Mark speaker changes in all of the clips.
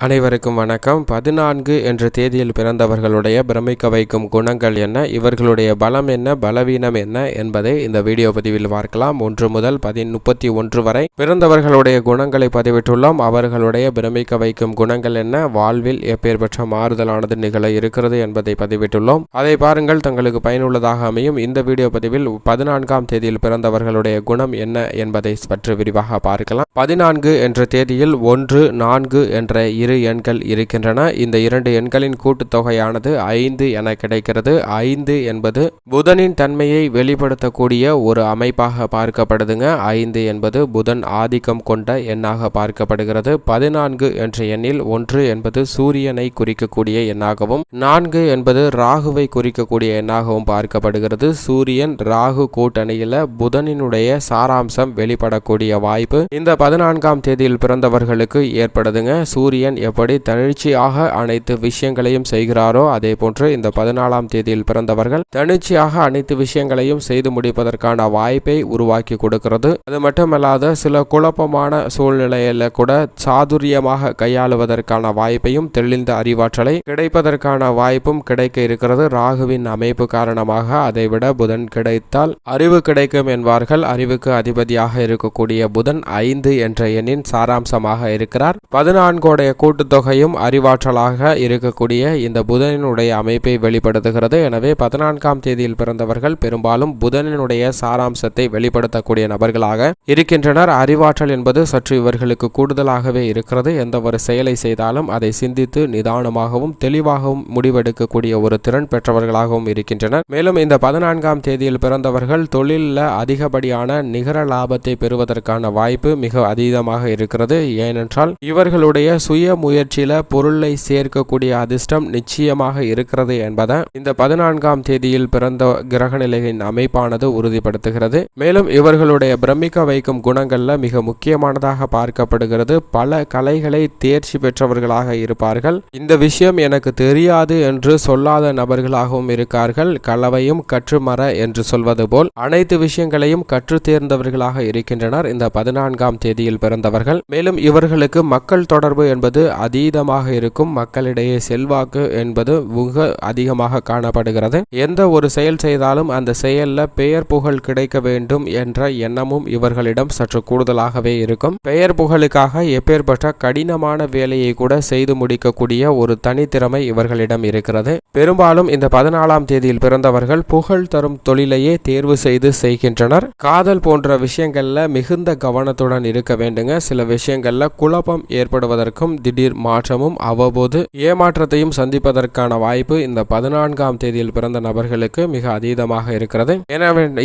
Speaker 1: அனைவருக்கும் வணக்கம். 14 என்ற தேதியில் பிறந்தவர்களுடைய பிரமிக்க வைக்கும் குணங்கள் என்ன, இவர்களுடைய பலம் என்ன, பலவீனம் என்ன என்பதை இந்த வீடியோ பதிவில் பார்க்கலாம். 1 முதல் 31 வரை பிறந்தவர்களுடைய குணங்களை பதிவிட்டுள்ளோம். அவர்களுடைய பிரமிக்க வைக்கும் குணங்கள் என்ன, வாழ்வில் எப்பேற்பட்ட மாறுதலானது நிகழ இருக்கிறது என்பதை பதிவிட்டுள்ளோம். அதை பாருங்கள், தங்களுக்கு பயனுள்ளதாக அமையும். இந்த வீடியோ பதிவில் 14ஆம் தேதியில் பிறந்தவர்களுடைய குணம் என்ன என்பதை பற்றி விரிவாக பார்க்கலாம். 14 என்ற தேதியில் 1, 4 என்ற இரு எண்கள் இருக்கின்றன. இந்த இரண்டு எண்களின் கூட்டுத்தொகையானது 5 என கிடைக்கிறது. 5 என்பது புதனின் தன்மையை வெளிப்படுத்தக்கூடிய ஒரு அமைப்பாக பார்க்கப்படுதுங்க. 5 என்பது புதன் ஆதிக்கம் கொண்ட எண்ணாக பார்க்கப்படுகிறது. 14 என்ற எண்ணில் 1 என்பது சூரியனை குறிக்கக்கூடிய எண்ணாகவும் 4 என்பது ராகுவை குறிக்கக்கூடிய எண்ணாகவும் பார்க்கப்படுகிறது. சூரியன் ராகு கூட்டணியில புதனினுடைய சாராம்சம் வெளிப்படக்கூடிய வாய்ப்பு இந்த 14ஆம் தேதியில் பிறந்தவர்களுக்கு ஏற்படுதுங்க. சூரியன் எப்படி தனிச்சையாக அனைத்து விஷயங்களையும் செய்கிறாரோ அதே போன்று இந்த 14ஆம் தேதியில் பிறந்தவர்கள் தனிச்சையாக அனைத்து விஷயங்களையும் செய்து முடிப்பதற்கான வாய்ப்பை உருவாக்கி கொடுக்கிறது. அது மட்டுமல்லாத சில குழப்பமான சூழ்நிலையில கூட சாதுரியமாக கையாளுவதற்கான வாய்ப்பையும் தெளிந்த அறிவாற்றலை கிடைப்பதற்கான வாய்ப்பும் கிடைக்க இருக்கிறது. ராகுவின் அமைப்பு காரணமாக அதைவிட புதன் கிடைத்தால் அறிவு கிடைக்கும் என்பார்கள். அறிவுக்கு அதிபதியாக இருக்கக்கூடிய புதன் 5 என்ற எண்ணின் சாராம்சமாக இருக்கிறார். 14 கூட்டுத்தொகையும் அறிவாற்றலாக இருக்கக்கூடிய இந்த புதனினுடைய அமைப்பை வெளிப்படுத்துகிறது. எனவே 14ஆம் தேதியில் பிறந்தவர்கள் பெரும்பாலும் புதனினுடைய சாராம்சத்தை வெளிப்படுத்தக்கூடிய நபர்களாக இருக்கின்றனர். அறிவாற்றல் என்பது சற்று இவர்களுக்கு கூடுதலாகவே இருக்கிறது. எந்த ஒரு செயலை செய்தாலும் அதை சிந்தித்து நிதானமாகவும் தெளிவாகவும் முடிவெடுக்கக்கூடிய ஒரு திறன் பெற்றவர்களாகவும் இருக்கின்றனர். மேலும் இந்த 14ஆம் தேதியில் பிறந்தவர்கள் தொழிலில் அதிகப்படியான நிகர லாபத்தை பெறுவதற்கான வாய்ப்பு மிக அதீதமாக இருக்கிறது. ஏனென்றால் இவர்களுடைய சுய முயற்சியில பொருளை சேர்க்கக்கூடிய அதிர்ஷ்டம் நிச்சயமாக இருக்கிறது என்பதை இந்த 14ஆம் தேதியில் பிறந்த கிரக நிலையின் அமைப்பானது உறுதிப்படுத்துகிறது. மேலும் இவர்களுடைய பிரமிக்க வைக்கும் குணங்கள்ல மிக முக்கியமானதாக பார்க்கப்படுகிறது. பல கலைகளை தேர்ச்சி பெற்றவர்களாக இருப்பார்கள். இந்த விஷயம் எனக்கு தெரியாது என்று சொல்லாத நபர்களாகவும் இருக்கார்கள். கலவையும் கற்றுமர என்று சொல்வது போல் அனைத்து விஷயங்களையும் கற்று தேர்ந்தவர்களாக இருக்கின்றனர் இந்த 14ஆம் தேதியில் பிறந்தவர்கள். மேலும் இவர்களுக்கு மக்கள் தொடர்பு என்பது அதீதமாக இருக்கும். மக்களிடையே செல்வாக்கு என்பது மிக அதிகமாக காணப்படுகிறது. எந்த ஒரு செயல் செய்தாலும் அந்த செயல்ல பெயர் புகழ் கிடைக்க வேண்டும் என்ற எண்ணமும் இவர்களிடம் சற்று கூடுதலாகவே இருக்கும். பெயர் புகழுக்காக எப்பேற்பட்ட கடினமான வேலையை கூட செய்து முடிக்கக்கூடிய ஒரு தனித்திறமை இவர்களிடம் இருக்கிறது. பெரும்பாலும் இந்த 14ஆம் தேதியில் பிறந்தவர்கள் புகழ் தரும் தொழிலையே தேர்வு செய்து செய்கின்றனர். காதல் போன்ற விஷயங்கள்ல மிகுந்த கவனத்துடன் இருக்க வேண்டுங்க. சில விஷயங்கள்ல குழப்பம் ஏற்படுவதற்கும் திடீர் மாற்றமும் அவ்வப்போது ஏமாற்றத்தையும் சந்திப்பதற்கான வாய்ப்பு இந்த 14ஆம் தேதியில் பிறந்த நபர்களுக்கு மிக அதீதமாக இருக்கிறது.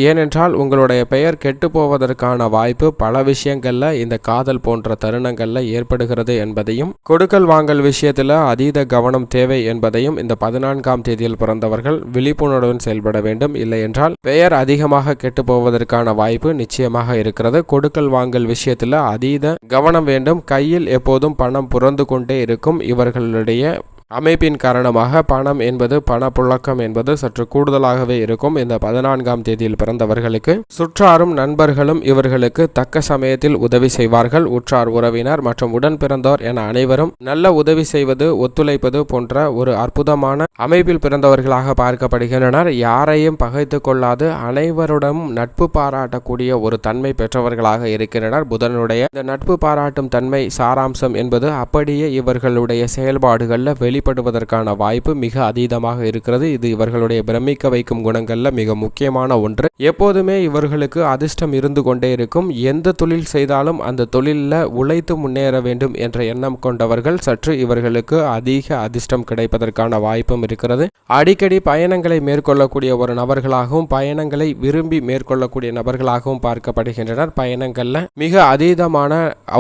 Speaker 1: ஏனென்றால் உங்களுடைய பெயர் கெட்டு போவதற்கான வாய்ப்பு பல விஷயங்கள்ல இந்த காதல் போன்ற தருணங்கள்ல ஏற்படுகிறது என்பதையும் கொடுக்கல் வாங்கல் விஷயத்துல அதீத கவனம் தேவை என்பதையும் இந்த 14ஆம் தேதியில் பிறந்தவர்கள் விழிப்புணர்வுடன் செயல்பட வேண்டும். இல்லை என்றால் பெயர் அதிகமாக கெட்டு போவதற்கான வாய்ப்பு நிச்சயமாக இருக்கிறது. கொடுக்கல் வாங்கல் விஷயத்துல அதீத கவனம் வேண்டும். கையில் எப்போதும் பணம் புரந்து கொண்டே இருக்கும். இவர்களுடைய அமைப்பின் காரணமாக பணம் என்பது பணப்புழக்கம் என்பது சற்று கூடுதலாகவே இருக்கும். இந்த 14ஆம் தேதியில் பிறந்தவர்களுக்கு சுற்றாரும் நண்பர்களும் இவர்களுக்கு தக்க சமயத்தில் உதவி செய்வார்கள். உற்றார் உறவினர் மற்றும் உடன் பிறந்தோர் என அனைவரும் நல்ல உதவி செய்வது ஒத்துழைப்பது போன்ற ஒரு அற்புதமான அமைப்பில் பிறந்தவர்களாக பார்க்கப்படுகின்றனர். யாரையும் பகைத்து கொள்ளாது அனைவருடனும் நட்பு பாராட்டக்கூடிய ஒரு தன்மை பெற்றவர்களாக இருக்கின்றனர். புதனுடைய இந்த நட்பு பாராட்டும் தன்மை சாராம்சம் என்பது அப்படியே இவர்களுடைய செயல்பாடுகளில் வெளிப்படுவதற்கான வாய்ப்பு மிக அதீதமாக இருக்கிறது. இது இவர்களுடைய பிரமிக்க வைக்கும் குணங்கள்ல மிக முக்கியமான ஒன்று. எப்போதுமே இவர்களுக்கு அதிர்ஷ்டம் இருந்து கொண்டே இருக்கும். எந்த தொழில் செய்தாலும் அந்த தொழிலில் உழைத்து முன்னேற வேண்டும் என்ற எண்ணம் கொண்டவர்கள். சற்று இவர்களுக்கு அதிக அதிர்ஷ்டம் கிடைப்பதற்கான வாய்ப்பும் இருக்கிறது. அடிக்கடி பயணங்களை மேற்கொள்ளக்கூடிய ஒரு நபர்களாகவும் பயணங்களை விரும்பி மேற்கொள்ளக்கூடிய நபர்களாகவும் பார்க்கப்படுகின்றனர். பயணங்கள்ல மிக அதீதமான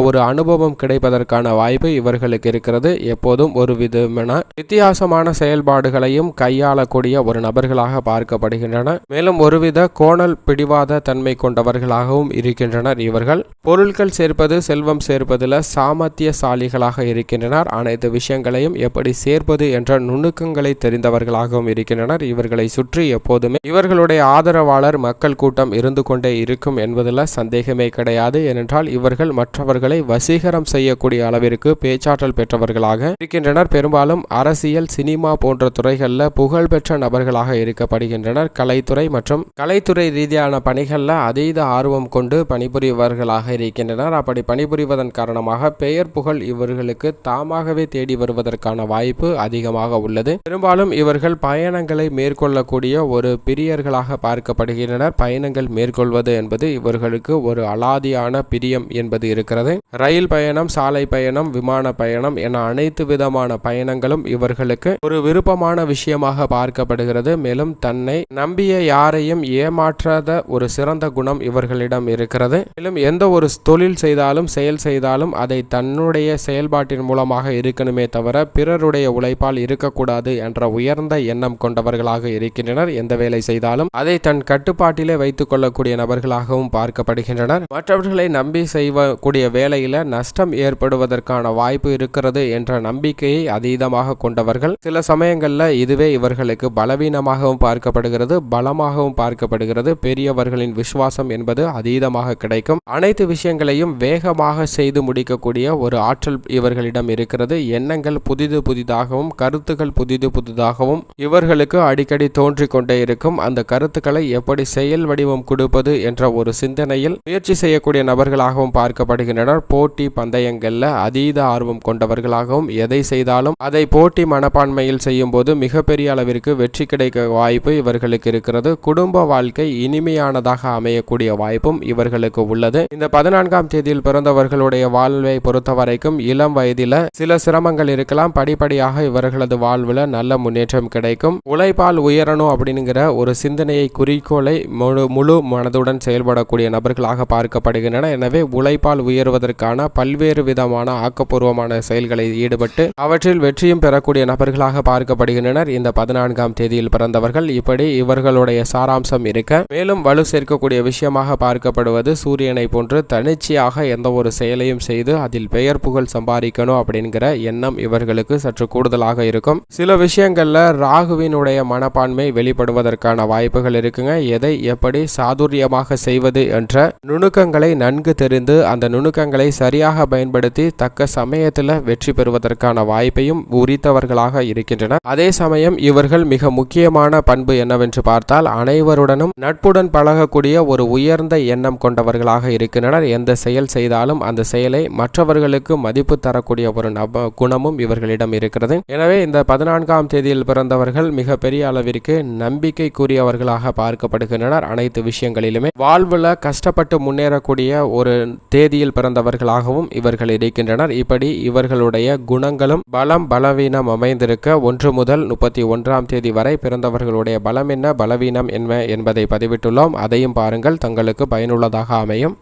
Speaker 1: ஒரு அனுபவம் கிடைப்பதற்கான வாய்ப்பு இவர்களுக்கு இருக்கிறது. எப்போதும் ஒரு விதமான மாதிரியான வித்தியாசமான செயல்பாடுகளையும் கையாளக்கூடிய ஒரு நபர்களாக பார்க்கப்படுகின்றனர். மேலும் ஒருவித கோணல் பிடிவாத தன்மை கொண்டவர்களாகவும் இருக்கின்றனர். இவர்கள் பொருட்கள் சேர்ப்பது செல்வம் சேர்ப்பதில் சாமர்த்தியசாலிகளாக இருக்கின்றனர். அனைத்து விஷயங்களையும் எப்படி சேர்ப்பது என்ற நுணுக்கங்களை தெரிந்தவர்களாகவும் இருக்கின்றனர். இவர்களை சுற்றி எப்போதுமே இவர்களுடைய ஆதரவாளர் மக்கள் கூட்டம் இருந்து கொண்டே இருக்கும் என்பதில் சந்தேகமே கிடையாது. ஏனென்றால் இவர்கள் மற்றவர்களை வசீகரம் செய்யக்கூடிய அளவிற்கு பேச்சாற்றல் பெற்றவர்களாக இருக்கின்றனர். பெரும்பாலும் அரசியல், சினிமா போன்ற துறைகளில் புகழ்பெற்ற நபர்களாக இருக்கப்படுகின்றனர். கலைத்துறை மற்றும் கலைத்துறை ரீதியான பணிகளில் அதீத ஆர்வம் கொண்டு பணிபுரிவர்களாக இருக்கின்றனர். அப்படி பணிபுரிவதன் காரணமாக பெயர் புகழ் இவர்களுக்கு தாமாகவே தேடி வருவதற்கான வாய்ப்பு அதிகமாக உள்ளது. பெரும்பாலும் இவர்கள் பயணங்களை மேற்கொள்ளக்கூடிய ஒரு பிரியர்களாக பார்க்கப்படுகின்றனர். பயணங்கள் மேற்கொள்வது என்பது இவர்களுக்கு ஒரு அலாதியான பிரியம் என்பது இருக்கிறது. ரயில் பயணம், சாலை பயணம், விமான பயணம் என அனைத்து விதமான பயணங்களும் இவர்களுக்கு ஒரு விருப்பமான விஷயமாக பார்க்கப்படுகிறது. மேலும் தன்னை நம்பிய யாரையும் ஏமாற்றாத ஒரு சிறந்த குணம் இவர்களிடம் இருக்கிறது. மேலும் எந்த ஒரு தொழில் செய்தாலும் செயல் செய்தாலும் அதை தன்னுடைய செயல்பாட்டின் மூலமாக இருக்கணுமே தவிர பிறருடைய உழைப்பால் இருக்கக்கூடாது என்ற உயர்ந்த எண்ணம் கொண்டவர்களாக இருக்கின்றனர். எந்த வேலை செய்தாலும் அதை தன் கட்டுப்பாட்டிலே வைத்துக் கொள்ளக்கூடிய நபர்களாகவும் பார்க்கப்படுகின்றனர். மற்றவர்களை நம்பி செய்யக்கூடிய வேலையில நஷ்டம் ஏற்படுவதற்கான வாய்ப்பு இருக்கிறது என்ற நம்பிக்கையை அதீதமாக கொண்டவர்கள். சில சமயங்கள்ல இதுவே இவர்களுக்கு பலவீனமாகவும் பார்க்கப்படுகிறது, பலமாகவும் பார்க்கப்படுகிறது. பெரியவர்களின் விசுவாசம் என்பது அதீதமாக கிடைக்கும். அனைத்து விஷயங்களையும் வேகமாக செய்து முடிக்கக்கூடிய ஒரு ஆற்றல் இவர்களிடம் இருக்கிறது. எண்ணங்கள் புதிது புதிதாகவும் கருத்துக்கள் புதிது புதிதாகவும் இவர்களுக்கு அடிக்கடி தோன்றிக் கொண்டே இருக்கும். அந்த கருத்துக்களை எப்படி செயல் வடிவம் கொடுப்பது என்ற ஒரு சிந்தனையில் முயற்சி செய்யக்கூடிய நபர்களாகவும் பார்க்கப்படுகின்றனர். போட்டி பந்தயங்கள்ல அதீத ஆர்வம் கொண்டவர்களாகவும் எதை செய்தாலும் அதை போட்டி மனப்பான்மையில் செய்யும் போது மிகப்பெரிய அளவிற்கு வெற்றி கிடைக்க வாய்ப்பு இவர்களுக்கு இருக்கிறது. குடும்ப வாழ்க்கை இனிமையானதாக அமையக்கூடிய வாய்ப்பும் இவர்களுக்கு உள்ளது. இந்த 14ஆம் தேதியில் பிறந்தவர்களுடைய வாழ்வை பொறுத்தவரைக்கும் இளம் வயதில சில சிரமங்கள் இருக்கலாம். படிப்படியாக இவர்களது வாழ்வுல நல்ல முன்னேற்றம் கிடைக்கும். உழைப்பால் உயரணும் அப்படிங்கிற ஒரு சிந்தனையை, குறிக்கோளை முழு மனதுடன் செயல்படக்கூடிய நபர்களாக பார்க்கப்படுகின்றன. எனவே உழைப்பால் உயர்வதற்கான பல்வேறு விதமான ஆக்கப்பூர்வமான செயல்களை ஈடுபட்டு அவற்றில் வெற்றியும் பெறக்கூடிய நபர்களாக பார்க்கப்படுகின்றனர் இந்த 14ஆம் தேதியில் பிறந்தவர்கள். இப்படி இவர்களுடைய சாராம்சம் இருக்க, மேலும் வலு சேர்க்கக்கூடிய விஷயமாக பார்க்கப்படுவது சூரியனை போன்று தனிச்சையாக எந்த ஒரு செயலையும் செய்து அதில் பெயர் புகழ் சம்பாதிக்கணும் அப்படிங்கிற எண்ணம் இவர்களுக்கு சற்று கூடுதலாக இருக்கும். சில விஷயங்கள்ல ராகுவினுடைய மனப்பான்மை வெளிப்படுவதற்கான வாய்ப்புகள் இருக்குங்க. எதை எப்படி சாதுரியமாக செய்வது என்ற நுணுக்கங்களை நன்கு தெரிந்து அந்த நுணுக்கங்களை சரியாக பயன்படுத்தி தக்க சமயத்தில் வெற்றி பெறுவதற்கான வாய்ப்பையும் உரித்தவர்களாக இருக்கின்றனர். அதே சமயம் இவர்கள் மிக முக்கியமான பண்பு என்னவென்று பார்த்தால் அனைவருடனும் நட்புடன் பழகக்கூடிய ஒரு உயர்ந்த எண்ணம் கொண்டவர்களாக இருக்கின்றனர். எந்த செயல் செய்தாலும் அந்த செயலை மற்றவர்களுக்கு மதிப்பு தரக்கூடிய ஒரு குணமும் இவர்களிடம் இருக்கிறது. எனவே இந்த 14ஆம் தேதியில் பிறந்தவர்கள் மிகப்பெரிய அளவிற்கு நம்பிக்கைக்குரியவர்களாக பார்க்கப்படுகின்றனர். அனைத்து விஷயங்களிலுமே வாழ்வுல கஷ்டப்பட்டு முன்னேறக்கூடிய ஒரு தேதியில் பிறந்தவர்களாகவும் இவர்கள் இருக்கின்றனர். இப்படி இவர்களுடைய குணங்களும் பலம் பலவீனம் அமைந்திருக்க 1 முதல் 31ஆம் தேதி வரை பிறந்தவர்களுடைய பலம் என்ன, பலவீனம் என்ன என்பதை பதிவிட்டுள்ளோம். அதையும் பாருங்கள், தங்களுக்கு பயனுள்ளதாக அமையும்.